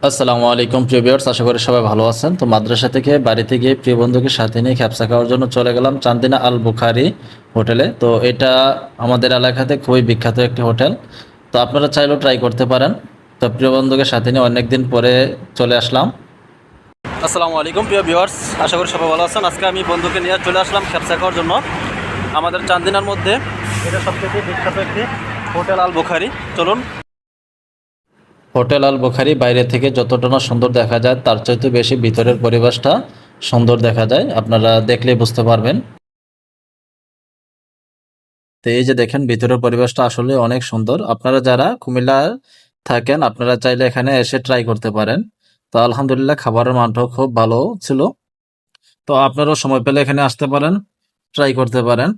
আসসালামু আলাইকুম প্রিয় ভিউয়ার্স, আশা করি সবাই ভালো আছেন। তো মাদ্রাসা থেকে বাড়িতে গিয়ে প্রিয় বন্ধুকে সাথে নিয়ে খ্যাপসা খাওয়ার জন্য চলে গেলাম চান্দিনা আল বুখারি হোটেলে। তো এটা আমাদের এলাকাতে খুবই বিখ্যাত একটি হোটেল। তো আপনারা চাইলেও ট্রাই করতে পারেন। তো প্রিয় বন্ধুকে সাথে নিয়ে অনেক দিন পরে চলে আসলাম। আসসালামু আলাইকুম প্রিয় ভিউয়ার্স, আশা করি সবাই ভালো আছেন। আজকে আমি বন্ধুকে নিয়ে চলে আসলাম খ্যাপসা খাওয়ার জন্য আমাদের চান্দিনার মধ্যে। এটা সবথেকে বিখ্যাত একটি হোটেল আল বুখারি। চলুন। হোটেল আল বুখারি বাইরে থেকে যতটা না সুন্দর দেখা যায়, তার চাইতে বেশি ভিতরের পরিবেশটা সুন্দর দেখা যায়। আপনারা দেখলেই বুঝতে পারবেন। তো এই যে দেখেন, ভিতরের পরিবেশটা আসলে অনেক সুন্দর। আপনারা যারা কুমিল্লা থাকেন, আপনারা চাইলে এখানে এসে ট্রাই করতে পারেন। তো আলহামদুলিল্লাহ, খাবারের মানটাও খুব ভালো ছিল। তো আপনারাও সময় পেলে এখানে আসতে পারেন, ট্রাই করতে পারেন।